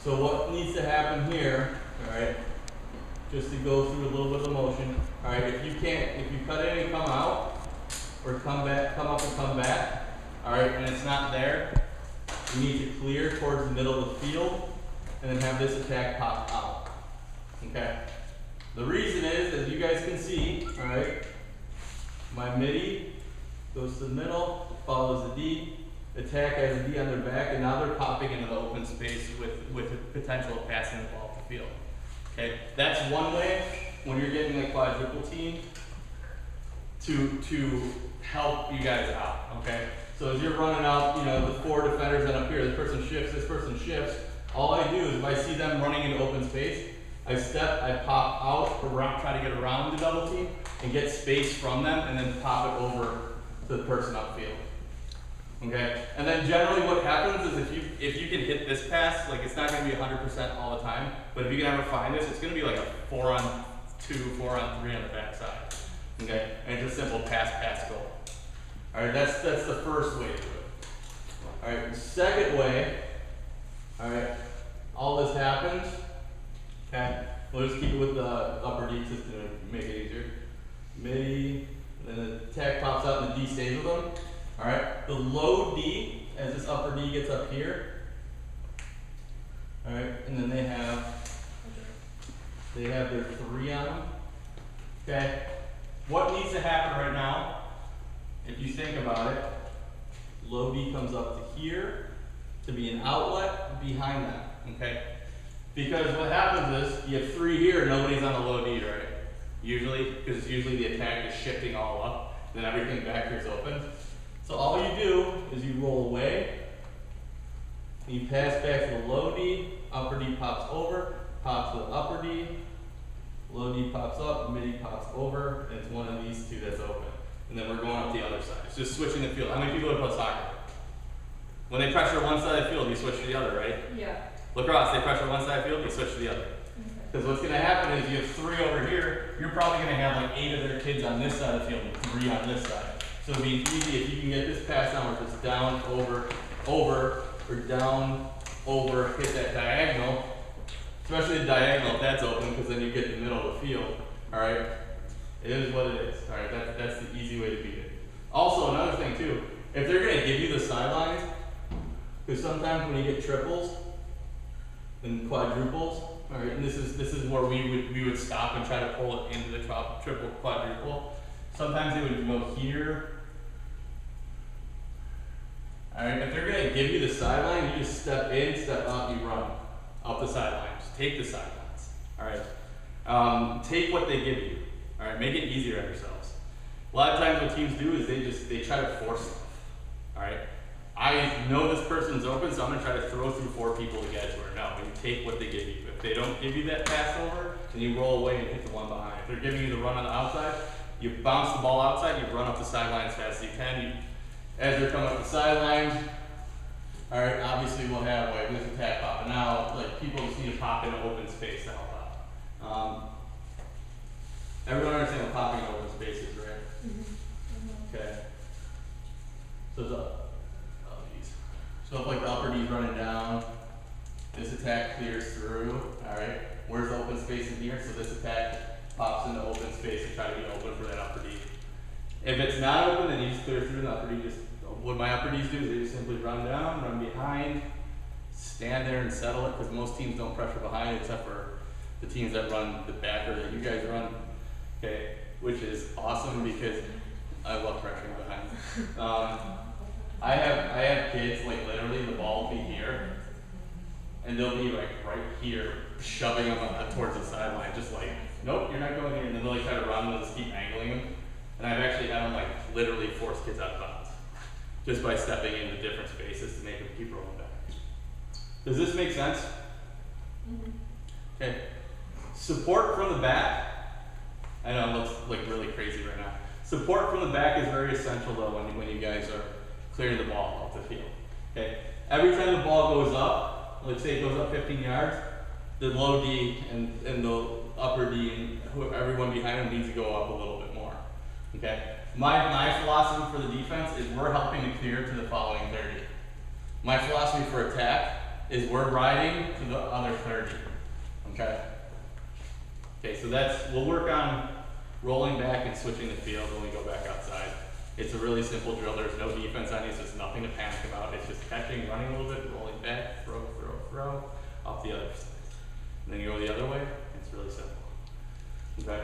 So what needs to happen here, all right, just to go through a little bit of the motion, all right, if you cut in and come out, or come up and come back, all right, and it's not there, you need to clear towards the middle of the field, and then have this attack pop out, okay? The reason is, as you guys can see, all right, my midi goes to the middle, follows the D, attack has a D on their back, and now they're popping into the open space with the potential of passing the ball off the field. Okay, that's one way when you're getting a quadruple team to help you guys out. Okay, so as you're running out, you know, the 4 defenders end up here. This person shifts. All I do is if I see them running into open space, I step, I pop out, around, try to get around the double team and get space from them, and then pop it over to the person upfield. Okay, and then generally what happens is if you can hit this pass, like it's not going to be 100% all the time, but if you can ever find this, it's going to be like a 4-on-2, 4-on-3 on the backside. Okay, and it's a simple pass, goal. All right, that's the first way to do it. All right, the second way. All right, all this happens. Okay, we'll just keep it with the upper D just to make it easier. Midi, and then the attack pops out and the D stays with them. All right, the low D, as this upper D gets up here. All right, and then they have their 3 on them. Okay, what needs to happen right now, if you think about it, low D comes up to here to be an outlet behind that. Okay, because what happens is you have 3 here, nobody's on the low D, right? Usually, because usually the attack is shifting all up, then everything back here is open. So all you do is you roll away, and you pass back to the low D, upper D pops over, pops to the upper D, low D pops up, midi pops over, and it's one of these 2 that's open. And then we're going up the other side. It's just switching the field. How many people have played soccer? When they pressure one side of the field, you switch to the other, right? Yeah. Lacrosse, they pressure one side of the field, you switch to the other. Because what's going to happen is you have 3 over here, you're probably going to have like 8 of their kids on this side of the field and 3 on this side. So it'd be easy if you can get this pass down where it's down, over, or down, over, hit that diagonal, especially the diagonal if that's open, because then you get the middle of the field. All right, it is what it is. All right, that's the easy way to beat it. Also, another thing too, if they're going to give you the sidelines, because sometimes when you get triples and quadruples, all right, and this is where we would stop and try to pull it into the triple quadruple. Sometimes they would go here. All right, if they're going to give you the sideline, you just step in, step up, you run up the sidelines. Take the sidelines. All right, take what they give you. All right, make it easier on yourselves. A lot of times what teams do is they try to force stuff. All right, I know this person's open, so I'm going to try to throw through 4 people to get it to her. No, you take what they give you. If they don't give you that pass over, then you roll away and hit the one behind. If they're giving you the run on the outside, you bounce the ball outside, you run up the sideline as fast as you can. As they're coming up the sideline, all right, obviously we'll have like this attack popping out. Like people just need to pop in an open space to help out. Everyone understand what popping in open space is, right? Mm-hmm. Okay. So if like the upper D's running down, this attack clears through, all right? Where's the open space in here? So this attack pops into open space and try to be open for that upper D. If it's not open, then you just clear through the upper D. What my upper D's do is they just simply run down, run behind, stand there and settle it, because most teams don't pressure behind except for the teams that run the backer that you guys run, okay? Which is awesome because I love pressuring behind. I have kids, like literally the ball will be here, and they'll be like right here, shoving them towards the sideline, just like, nope, you're not going here, and then they'll like try to run and just keep angling them. And I've actually had them like literally force kids out of bounds, just by stepping into different spaces to make them keep rolling back. Does this make sense? Mm-hmm. Okay. Support from the back. I know it looks like really crazy right now. Support from the back is very essential though when you guys are clearing the ball off the field. Okay. Every time the ball goes up, let's say it goes up 15 yards, the low D and the upper D and everyone behind them needs to go up a little bit more. Okay. My philosophy for the defense is we're helping to clear to the following 30. My philosophy for attack is we're riding to the other 30, okay? Okay, so we'll work on rolling back and switching the field when we go back outside. It's a really simple drill. There's no defense on you, so it's nothing to panic about. It's just catching, running a little bit, rolling back, throw, off the other side. And then you go the other way. It's really simple. Okay.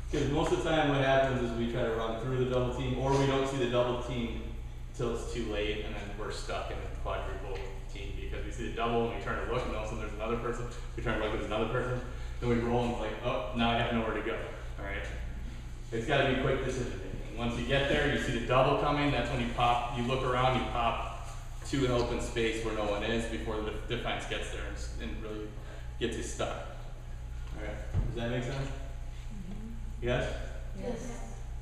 Because most of the time what happens is we try to run through the double team, or we don't see the double team till it's too late, and then we're stuck in a quadruple team because we see the double and we turn to look, and all of a sudden there's another person. We turn to look, there's another person. Then we roll and it's like, oh, now I have nowhere to go. All right. It's got to be quick decision making. Once you get there, you see the double coming. That's when you pop. You look around, you pop to an open space where no one is before the defense gets there and really gets you stuck. All right. Does that make sense? Mm-hmm. Yes. Yes.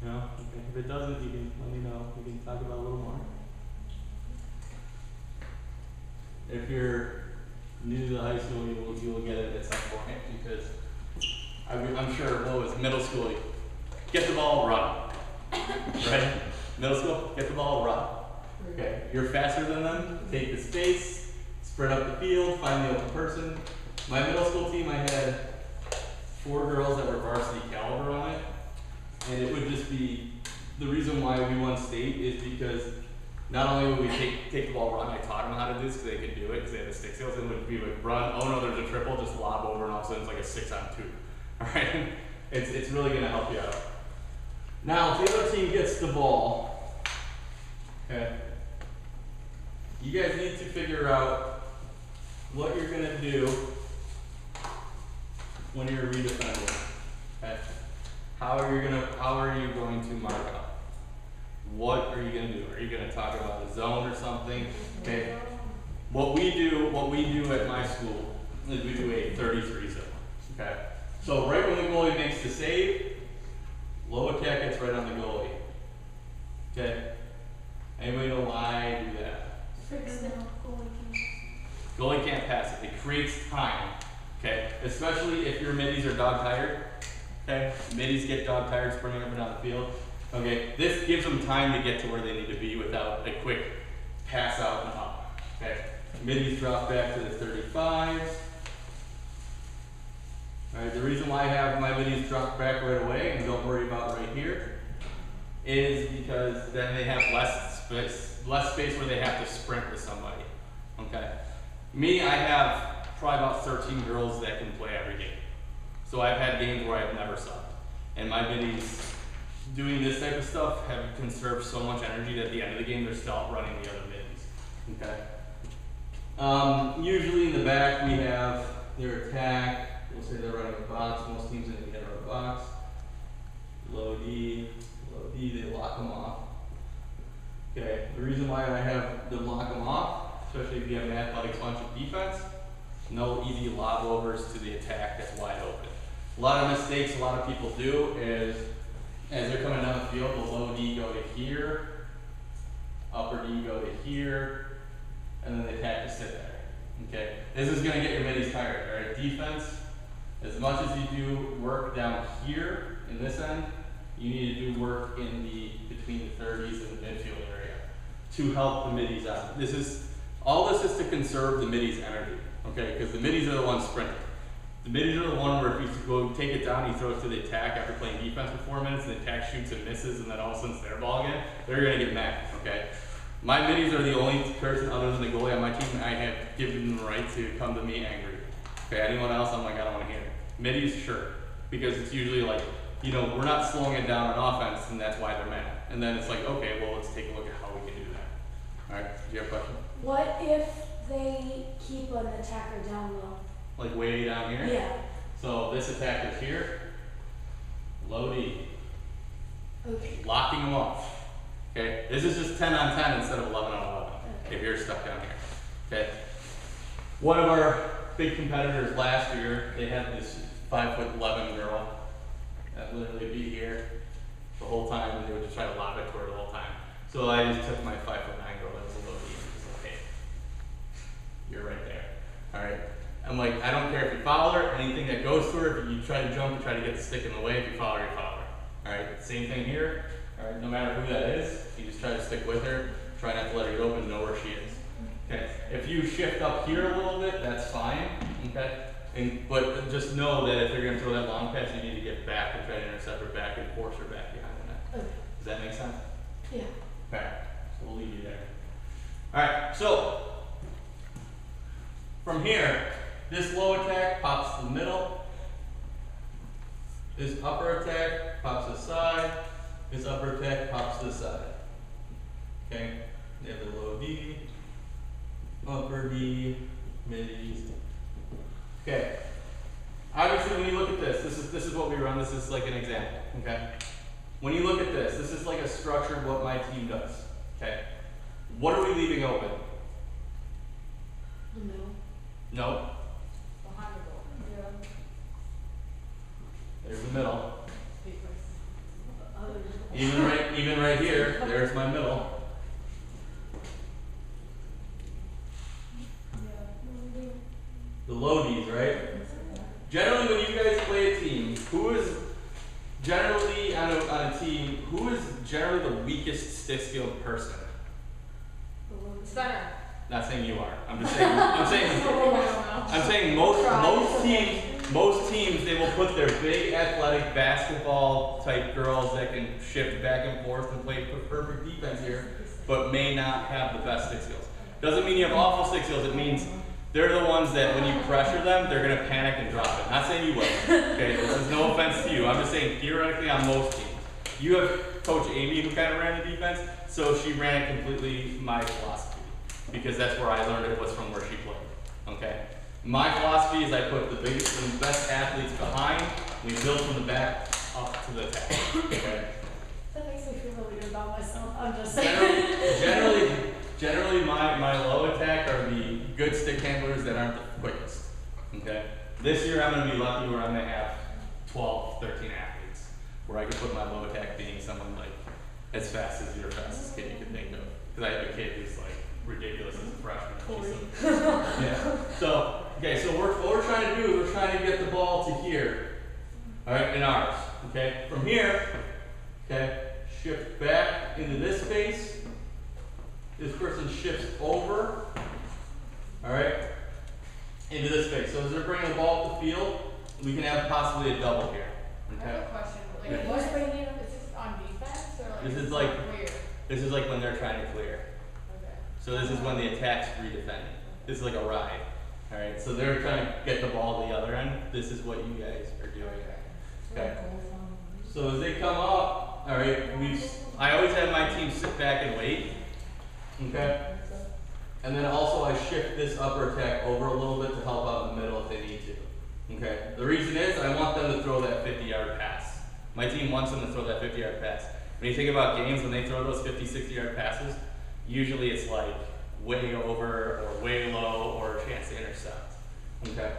No. Okay. If it doesn't, you can let me know. We can talk about it a little more. If you're new to the high school, you will get it at some point because I'm sure what was middle school. Get the ball, run. Right? Middle school, get the ball, run. Okay, you're faster than them, take the space, spread up the field, find the open person. My middle school team, I had 4 girls that were varsity caliber on it. And it would just be, the reason why we won state is because not only would we take the ball, run, I taught them how to do this because they could do it because they had the stick skills. And we would run, oh no, there's a triple, just lob over, and all of a sudden it's like a 6-on-2. All right? It's really going to help you out. Now, if the other team gets the ball, okay, you guys need to figure out what you're going to do when you're redefending. Okay? How are you going to mark up? What are you going to do? Are you going to talk about the zone or something? Okay. What we do at my school is we do a 33 zone. Okay. So right when the goalie makes the save, low attack gets right on the goalie. Okay. Anybody know why I do that? Goalie can't pass it. It creates time. Okay. Especially if your middies are dog tired. Okay. Middies get dog tired sprinting up and down the field. Okay. This gives them time to get to where they need to be without a quick pass out and up. Okay. Middies drop back to the 35s. Alright, the reason why I have my middies drop back right away and don't worry about right here is because then they have less space where they have to sprint with somebody. Okay. Me, I have probably about 13 girls that can play every game. So I've had games where I've never subbed. And my middies doing this type of stuff have conserved so much energy that at the end of the game they're still outrunning the other middies. Okay. Usually in the back we have their attack. We'll say they're running a box. Most teams in the run a box. Low D, they lock them off. Okay, the reason why I have them lock them off, especially if you have an athletic bunch of defense, no easy lob overs to the attack that's wide open. A lot of mistakes a lot of people do is, as they're coming down the field, the low D go to here, upper D go to here, and then the attack is sit there. Okay, this is going to get your middies tired. All right, defense. As much as you do work down here in this end, you need to do work in between the 30s and the midfield area to help the middies out. All this is to conserve the middies' energy, okay? Because the middies are the ones sprinting. The middies are the one where if you go take it down, you throw it to the attack after playing defense for 4 minutes, and the attack shoots and misses, and then all of a sudden it's their ball again. They're gonna get mad, okay? My middies are the only person other than the goalie on my team I have given them the right to come to me angry. Okay, anyone else, I'm like, I don't want to hear it. Middies, sure, because it's usually like, we're not slowing it down on offense, and that's why they're mad. And then it's like, okay, well, let's take a look at how we can do that. All right, do you have a question? What if they keep an attacker down low? Like way down here? Yeah. So this attacker's here, low D. Okay. Locking them off. Okay, this is just 10 on 10 instead of 11 on 11. Okay. If you're stuck down here. Okay. One of our big competitors last year, they had this 5'11" girl that literally be here the whole time, and they would just try to lob it to her the whole time. So I just took my 5'9" girl that was a low D and just like, hey, you're right there. All right. I'm like, I don't care if you foul her, anything that goes to her. If you try to jump, you try to get the stick in the way. If you foul her, you foul her. All right. Same thing here. All right. No matter who that is, you just try to stick with her. Try not to let her get open. Know where she is. Okay. If you shift up here a little bit, that's fine, okay? But just know that if they're gonna throw that long pass, you need to get back and try to intercept her back and force her back behind the net. Okay. Does that make sense? Yeah. Okay, so we'll leave you there. Alright, so from here, this low attack pops to the middle. This upper attack pops to the side. This upper attack pops to the side. Okay, they have the low D, upper D, mid E. Okay. Obviously, when you look at this is what we run. This is like an example. Okay. When you look at this is like a structure of what my team does. Okay. What are we leaving open? The middle. No. Behind the goal. Yeah. There's the middle. Other. Even right here, there's my middle. The low D's, right? Generally, when you guys play a team, who is generally on a team, who is generally the weakest stick-skilled person? Center. Not saying you are. I'm just saying. I'm saying most teams they will put their big athletic basketball type girls that can shift back and forth and play perfect defense here, but may not have the best stick skills. Doesn't mean you have awful stick skills. It means they're the ones that when you pressure them, they're gonna panic and drop it. Not saying you will. Okay, this is no offense to you. I'm just saying theoretically on most teams. You have Coach Amy who kind of ran the defense, so she ran it completely my philosophy because that's where I learned it was from where she played. Okay. My philosophy is I put the biggest and best athletes behind. We build from the back up to the attack. Okay. That makes me feel really good about myself. I'm just saying. Generally, my low attack are the good stick handlers that aren't the quickest. Okay. This year I'm going to be lucky where I'm going to have 12, 13 athletes, where I can put my low attack being someone like as fast as your fastest kid you can think of. Because I have a kid who's like ridiculous as a freshman. Yeah. So, okay, so what we're trying to do is we're trying to get the ball to here. Alright, in ours. Okay? From here, okay, shift back into this space. This person shifts over. Alright? Into this space. So as they're bringing the ball up the field, we can have possibly a double here. I have a question. Like, Yeah. what's bringing it? Is this on defense or like? This is like- clear? This is like when they're trying to clear. Okay. So this is when the attack's redefending. This is like a ride. Alright, so they're trying to get the ball to the other end. This is what you guys are doing. Okay. So as they come up, alright, I always have my team sit back and wait. Okay. And then also I shift this upper attack over a little bit to help out in the middle if they need to. Okay. The reason is I want them to throw that 50-yard pass. My team wants them to throw that 50-yard pass. When you think about games, when they throw those 50, 60-yard passes, usually it's like way over or way low or a chance to intercept. Okay.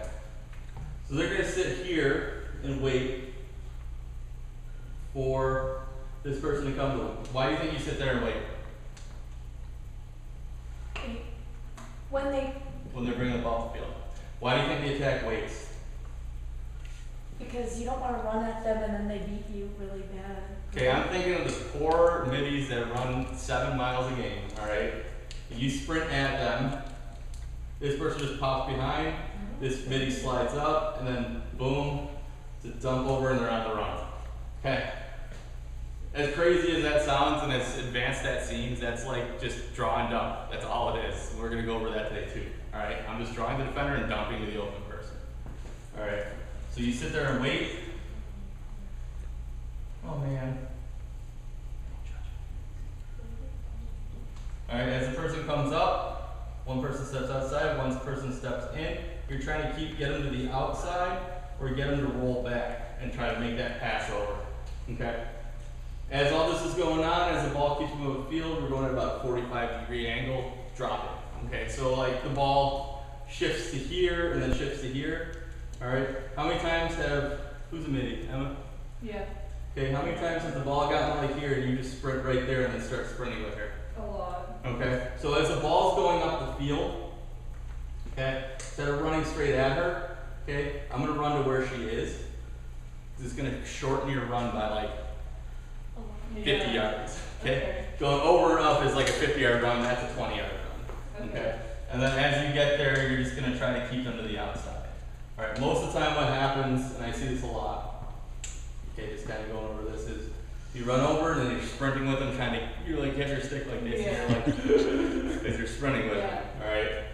So they're gonna sit here and wait for this person to come to them. Why do you think you sit there and wait? When they're bringing the ball to the field. Why do you think the attack waits? Because you don't want to run at them and then they beat you really bad. Okay, I'm thinking of the poor middies that run 7 miles a game, alright? You sprint at them, this person just pops behind, this midi slides up, and then boom, it's a dump over and they're on the run. Okay. As crazy as that sounds and as advanced that seems, that's like just draw and dump. That's all it is. We're gonna go over that today too. Alright, I'm just drawing the defender and dumping to the open person. Alright, so you sit there and wait. Oh man. Alright, as the person comes up, one person steps outside, one person steps in. You're trying to get them to the outside or get them to roll back and try to make that pass over. Okay? As all this is going on, as the ball keeps moving the field, we're going at about a 45-degree angle, drop it. Okay, so like the ball shifts to here and then shifts to here. Alright, how many times who's a midi? Emma? Yeah. Okay, how many times has the ball gotten like here and you just sprint right there and then start sprinting with her? A lot. Okay, so as the ball's going up the field, okay, instead of running straight at her, okay, I'm going to run to where she is. This is going to shorten your run by like 50 yards. Okay? Going over and up is like a 50-yard run, that's a 20-yard run. Okay? And then as you get there, you're just gonna try to keep them to the outside. Alright, most of the time what happens, and I see this a lot, okay, just kinda going over this, is you run over and then you're sprinting with them, trying to, you like get your stick like this, and you're like, as you're sprinting with them, alright?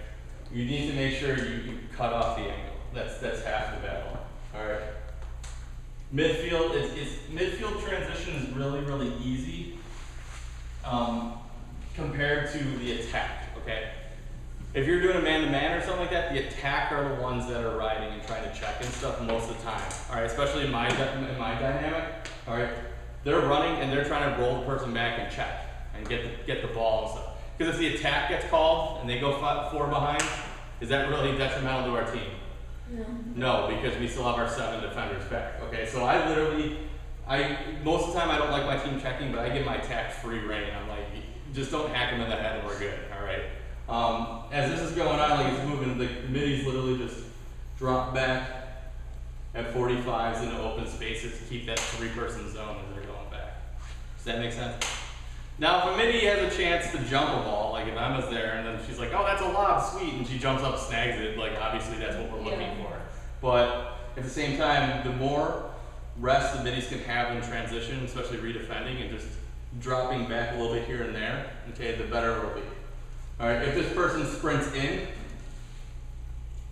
You need to make sure you cut off the angle. That's half the battle. Alright. Midfield, midfield transition is really easy, compared to the attack, okay? If you're doing a man-to-man or something like that, the attack are the ones that are riding and trying to check and stuff most of the time. Alright, especially in my dynamic, alright? They're running and they're trying to roll the person back and check and get the ball and stuff. Because if the attack gets called and they go 4 behind, is that really detrimental to our team? No. No, because we still have our 7 defenders back. Okay, so I most of the time I don't like my team checking, but I give my attack free reign. I'm like, just don't hack them in the head and we're good, alright? As this is going on, like it's moving, the middies literally just drop back at 45s into open spaces to keep that 3-person zone as they're going back. Does that make sense? Now, if a midi has a chance to jump a ball, like if Emma's there and then she's like, oh, that's a lob, sweet, and she jumps up, snags it, like obviously that's what we're looking for. But at the same time, the more rest the middies can have in transition, especially redefending and just dropping back a little bit here and there, okay, the better it'll be. Alright, if this person sprints in,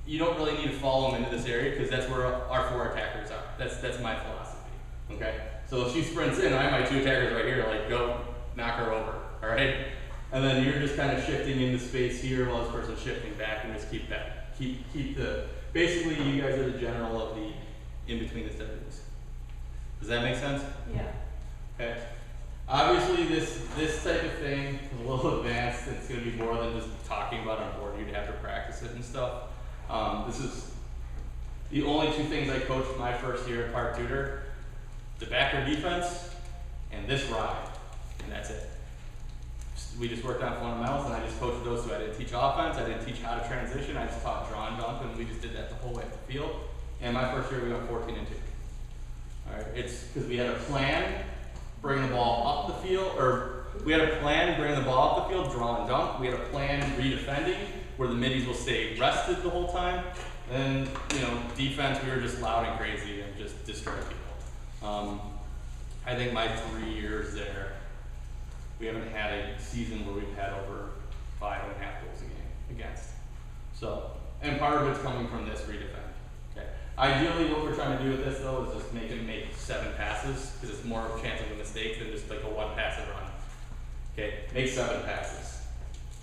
you don't really need to follow them into this area because that's where our 4 attackers are. That's my philosophy. Okay? So if she sprints in, I have my 2 attackers right here, like go knock her over. Alright? And then you're just kind of shifting into space here while this person's shifting back and just keep the basically you guys are the general of the in between the steps. Does that make sense? Yeah. Okay. Obviously, this type of thing is a little advanced. It's going to be more than just talking about on board. You'd have to practice it and stuff. This is the only 2 things I coached my first year at Park Tutor: the backer defense and this ride, and that's it. We just worked on fundamentals, and I just coached those 2. I didn't teach offense. I didn't teach how to transition. I just taught draw and dunk, and we just did that the whole way up the field. And my first year, we went 14-2. All right, it's because we had a plan. Bring the ball up the field, or we had a plan, bring the ball up the field, draw and dunk. We had a plan, redefending, where the middies will stay rested the whole time. And, defense, we were just loud and crazy and just destroying people. I think my 3 years there, we haven't had a season where we've had over 5.5 goals a game against. So, and part of it's coming from this redefend. Okay. Ideally, what we're trying to do with this though is just make them make 7 passes because it's more of a chance of a mistake than just like a 1 pass and run. Okay, make 7 passes.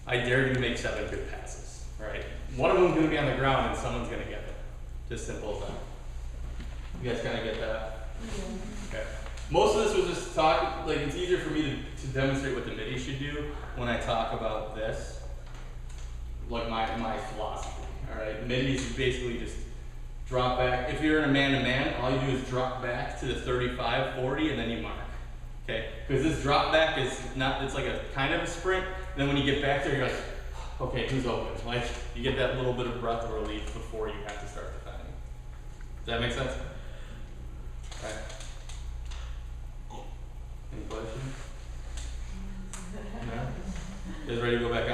I dare you to make 7 good passes. Right? One of them's going to be on the ground and someone's going to get it. Just simple as that. You guys kind of get that? Okay. Most of this was just talk. Like it's easier for me to demonstrate what the MIDI should do when I talk about this. Like my philosophy. All right, MIDI is basically just drop back. If you're in a man-to-man, all you do is drop back to the 35, 40, and then you mark. Okay, because this drop back is not. It's like a kind of a sprint. And then when you get back there, you're like, okay, who's open? Like you get that little bit of breath of relief before you have to start defending. Does that make sense? Okay. Any questions? No? You guys ready to go back